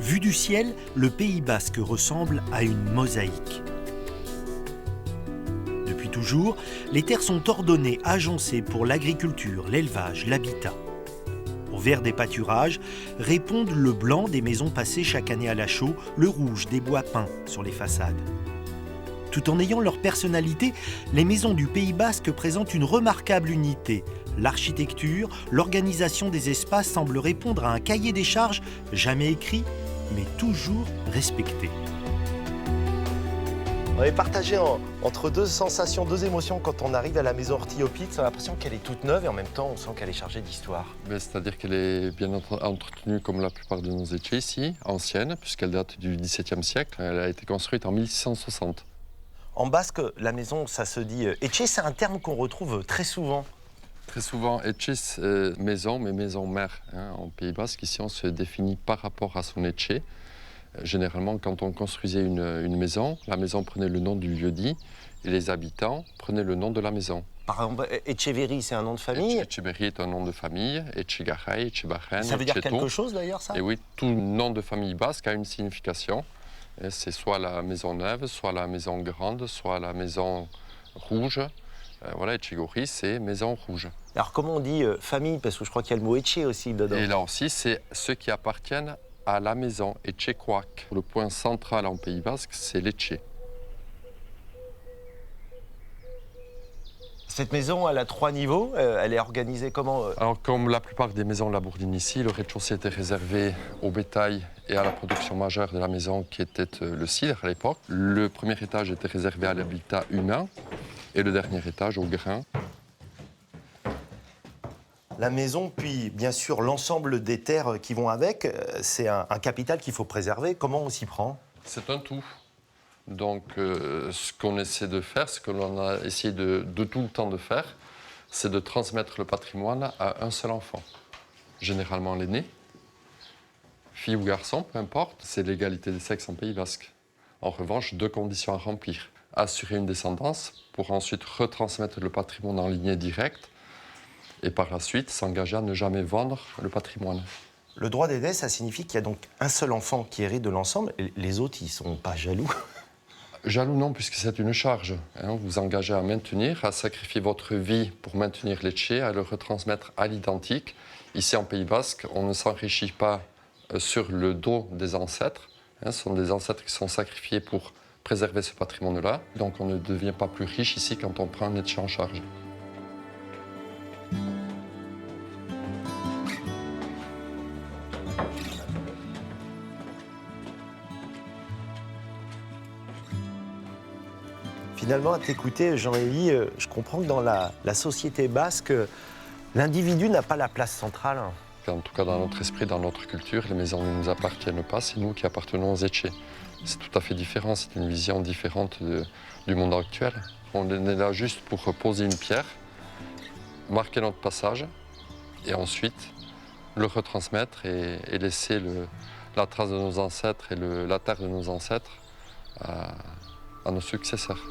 Vu du ciel, le Pays basque ressemble à une mosaïque. Depuis toujours, les terres sont ordonnées, agencées pour l'agriculture, l'élevage, l'habitat. Au vert des pâturages répondent le blanc des maisons passées chaque année à la chaux, le rouge des bois peints sur les façades. Tout en ayant leur personnalité, les maisons du Pays basque présentent une remarquable unité. L'architecture, l'organisation des espaces semblent répondre à un cahier des charges jamais écrit, mais toujours respecté. On est partagé entre deux sensations, deux émotions quand on arrive à la maison Ortillopitz. On a l'impression qu'elle est toute neuve et en même temps, on sent qu'elle est chargée d'histoire. C'est-à-dire qu'elle est bien entretenue comme la plupart de nos échets ici, ancienne, puisqu'elle date du XVIIe siècle. Elle a été construite en 1660. En basque, la maison, ça se dit etxe, c'est un terme qu'on retrouve très souvent. Très souvent, etxe, maison, mais maison mère. En Pays basque, ici, on se définit par rapport à son etxe. Généralement, quand on construisait une maison, la maison prenait le nom du lieu-dit et les habitants prenaient le nom de la maison. Par exemple, Etcheverry, c'est un nom de famille. Etcheverry est un nom de famille, Etchegaray, Etchebarren, Ça veut dire quelque chose d'ailleurs, ça? Et oui, tout nom de famille basque a une signification. C'est soit la maison neuve, soit la maison grande, soit la maison rouge. Voilà, Etchegori, c'est maison rouge. Alors comment on dit famille? Parce que je crois qu'il y a le mot etche aussi dedans. Et là aussi, c'est ceux qui appartiennent à la maison, etchekoak. Le point central en Pays basque, c'est l'etche. Cette maison, elle a 3 niveaux. Elle est organisée comment? Alors, comme la plupart des maisons labourdines ici, le rez-de-chaussée était réservé au bétail et à la production majeure de la maison, qui était le cidre à l'époque. Le premier étage était réservé à l'habitat humain et le dernier étage au grain. La maison, puis bien sûr l'ensemble des terres qui vont avec, c'est un capital qu'il faut préserver. Comment on s'y prend? C'est un tout. Donc, ce qu'on essaie de faire, ce que l'on a essayé de tout le temps de faire, c'est de transmettre le patrimoine à un seul enfant. Généralement l'aîné, fille ou garçon, peu importe, c'est l'égalité des sexes en Pays basque. En revanche, 2 conditions à remplir. Assurer une descendance pour ensuite retransmettre le patrimoine en lignée directe et par la suite s'engager à ne jamais vendre le patrimoine. Le droit d'aînesse, ça signifie qu'il y a donc un seul enfant qui hérite de l'ensemble. Les autres, ils ne sont pas jaloux? Jaloux non, puisque c'est une charge. Vous vous engagez à maintenir, à sacrifier votre vie pour maintenir l'etche, à le retransmettre à l'identique. Ici, en Pays basque, on ne s'enrichit pas sur le dos des ancêtres. Ce sont des ancêtres qui sont sacrifiés pour préserver ce patrimoine-là. Donc on ne devient pas plus riche ici quand on prend un etche en charge. Finalement, à t'écouter, Jean-Élie, je comprends que dans la société basque, l'individu n'a pas la place centrale. En tout cas, dans notre esprit, dans notre culture, les maisons ne nous appartiennent pas, c'est nous qui appartenons aux etchés. C'est tout à fait différent, c'est une vision différente du monde actuel. On est là juste pour poser une pierre, marquer notre passage, et ensuite le retransmettre et laisser la trace de nos ancêtres et la terre de nos ancêtres à nos successeurs.